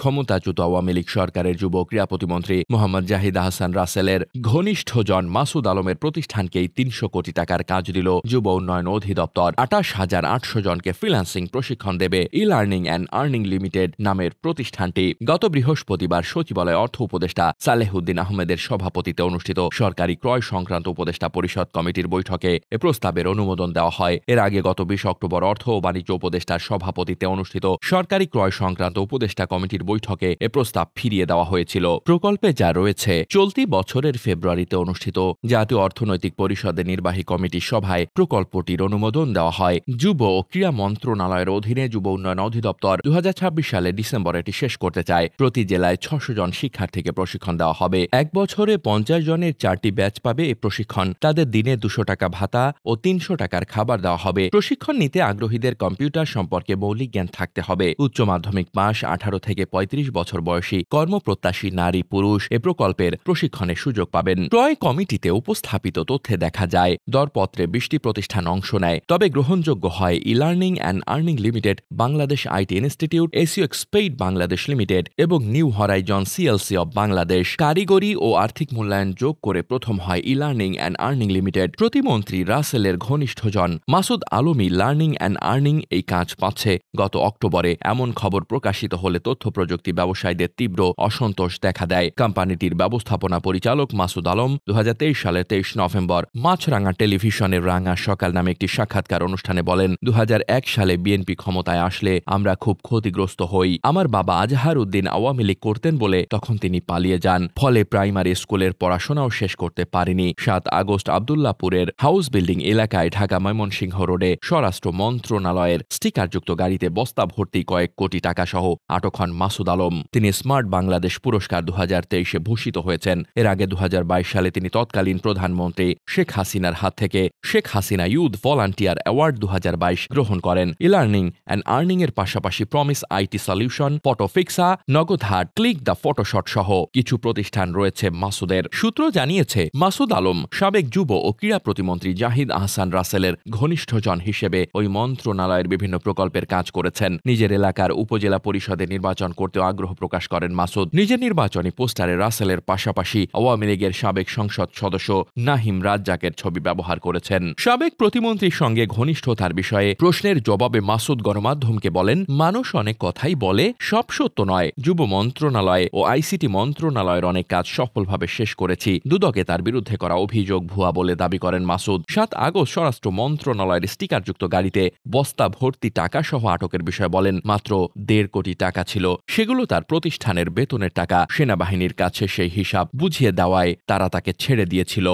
ক্ষমতাচ্যুত আওয়ামী লীগ সরকারের যুব ক্রীড়া প্রতিমন্ত্রী মোহাম্মদ জাহিদ আহসান রাসেলের ঘনিষ্ঠজন মাসুদ আলমের প্রতিষ্ঠানকেই ৩০০ কোটি টাকার কাজ দিল যুব উন্নয়ন অধিদপ্তর। ২৮,৮০০ জনকে ফ্রিল্যান্সিং প্রশিক্ষণ দেবে ই-লার্নিং অ্যান্ড আর্নিং লিমিটেড নামের প্রতিষ্ঠানটি। গত বৃহস্পতিবার সচিবালয়ে অর্থ উপদেষ্টা সালেহুদ্দিন আহমেদের সভাপতিত্বে অনুষ্ঠিত সরকারি ক্রয় সংক্রান্ত উপদেষ্টা পরিষদ কমিটির বৈঠকে এ প্রস্তাবের অনুমোদন দেওয়া হয়। এর আগে গত ২০ অক্টোবর অর্থ ও বাণিজ্য উপদেষ্টার সভাপতিত্বে অনুষ্ঠিত সরকারি ক্রয় সংক্রান্ত উপদেষ্টা কমিটির বৈঠকে এ প্রস্তাব ফিরিয়ে দেওয়া হয়েছিল। প্রকল্পে যা রয়েছে, চলতি বছরের ফেব্রুয়ারিতে অনুষ্ঠিত জাতীয় অর্থনৈতিক পরিষদের নির্বাহী কমিটির সভায় প্রকল্পটির অনুমোদন দেওয়া হয়। যুব ও ক্রীড়া মন্ত্রণালয়ের অধীনে যুব উন্নয়ন অধিদপ্তর ২০২৬ সালে ডিসেম্বরে এটি শেষ করতে চায়। প্রতি জেলায় ৬০০ জন শিক্ষার্থীকে প্রশিক্ষণ দেওয়া হবে। এক বছরে ৫০ জনের ৪টি ব্যাচ পাবে এই প্রশিক্ষণ। তাদের দিনে ২০০ টাকা ভাতা ও ৩০০ টাকার খাবার দেওয়া হবে। প্রশিক্ষণ নিতে আগ্রহীদের কম্পিউটার সম্পর্কে মৌলিক জ্ঞান থাকতে হবে। উচ্চ মাধ্যমিক পাস, ১৮ থেকে ৩৫ বছর বয়সী কর্মপ্রত্যাশী নারী পুরুষ এ প্রকল্পের প্রশিক্ষণের সুযোগ পাবেন। ক্রয় কমিটিতে উপস্থাপিত তথ্যে দেখা যায়, দরপত্রে ২০টি প্রতিষ্ঠান অংশ নেয়। তবে গ্রহণযোগ্য হয় e-learning and earning limited, Bangladesh IT institute, SEO Expate Bangladesh limited এবং new horizon CLC of Bangladesh. কারিগরি ও আর্থিক মূল্যায়ন যোগ করে প্রথম হয় ই-লার্নিং অ্যান্ড আর্নিং লিমিটেড। প্রতিমন্ত্রী রাসেলের ঘনিষ্ঠজন মাসুদ আলমী লার্নিং অ্যান্ড আর্নিং এই কাজ পাচ্ছে। গত অক্টোবরে এমন খবর প্রকাশিত হলে তথ্য প্রযুক্তি ব্যবসায়ীদের তীব্র অসন্তোষ দেখা দেয়। কোম্পানিটির ব্যবস্থাপনা পরিচালক মাসুদ আলম ২০২৩ সালের ২৩ নভেম্বর মাছরাঙা টেলিভিশনের রাঙা সকাল নামে একটি সাক্ষাৎকার অনুষ্ঠানে বলেন, ২০০১ সালে বিএনপি ক্ষমতায় আসলে আমরা খুব ক্ষতিগ্রস্ত হই। আমার বাবা আজহার উদ্দিন আওয়ামী লীগ করতেন বলে তখন তিনি পালিয়ে যান। ফলে প্রাইমারি স্কুলের পড়াশোনাও শেষ করতে পারিনি। ৭ আগস্ট আবদুল্লাপুরের হাউস বিল্ডিং এলাকায় ঢাকা ময়মনসিংহ রোডে স্বরাষ্ট্র মন্ত্রণালয়ের স্টিকারযুক্ত গাড়িতে বস্তা ভর্তি কয়েক কোটি টাকা সহ আটক হন মাসুদ আলম। তিনি স্মার্ট বাংলাদেশ পুরস্কার ২০২৩-এ ভূষিত হয়েছেন। এর আগে ২০২২ সালে তিনি তৎকালীন প্রধানমন্ত্রী শেখ হাসিনার হাত থেকে Sheikh Hasina youth volunteer award ২০২২ গ্রহণ করেন। ই-লার্নিং অ্যান্ড আর্নিং এর পাশাপাশি promise IT solution, Photofixa, Nagadhat, click the photoshot সহ কিছু প্রতিষ্ঠান রয়েছে মাসুদের। সূত্র জানিয়েছে, মাসুদ আলম সাবেক যুব ও ক্রীড়া প্রতিমন্ত্রী জাহিদ আহসান রাসেলের ঘনিষ্ঠজন হিসেবে ওই মন্ত্রণালয়ের বিভিন্ন প্রকল্পের কাজ করেছেন। নিজের এলাকার উপজেলা পরিষদে নির্বাচন করতেও আগ্রহ প্রকাশ করেন মাসুদ। নিজের নির্বাচনী পোস্টারে রাসেলের পাশাপাশি আওয়ামী লীগের সাবেক সংসদ সদস্য নাহিম রাজ্জাকের ছবি ব্যবহার করেছেন। সাবেক প্রতিমন্ত্রীর সঙ্গে ঘনিষ্ঠতার বিষয়ে প্রশ্নের জবাবে মাসুদ গণমাধ্যমকে বলেন, মানুষ অনেক কথাই বলে, সব সত্য নয়। যুব মন্ত্রণালয় ও আইসিটি মন্ত্রণালয়ের অনেক কাজ সফলভাবে শেষ করেছি। দুদকে তার বিরুদ্ধে করা অভিযোগ ভুয়া বলে দাবি করেন মাসুদ। ৭ আগস্ট স্বরাষ্ট্র মন্ত্রণালয়ের স্টিকারযুক্ত গাড়িতে বস্তা ভর্তি টাকা সহ আটকের বিষয়ে বলেন, মাত্র ১.৫ কোটি টাকা ছিল। সেগুলো তার প্রতিষ্ঠানের বেতনের টাকা। সেনাবাহিনীর কাছে সেই হিসাব বুঝিয়ে দেওয়ায় তারা তাকে ছেড়ে দিয়েছিল।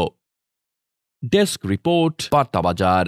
Desk report, বার্তাবাজার।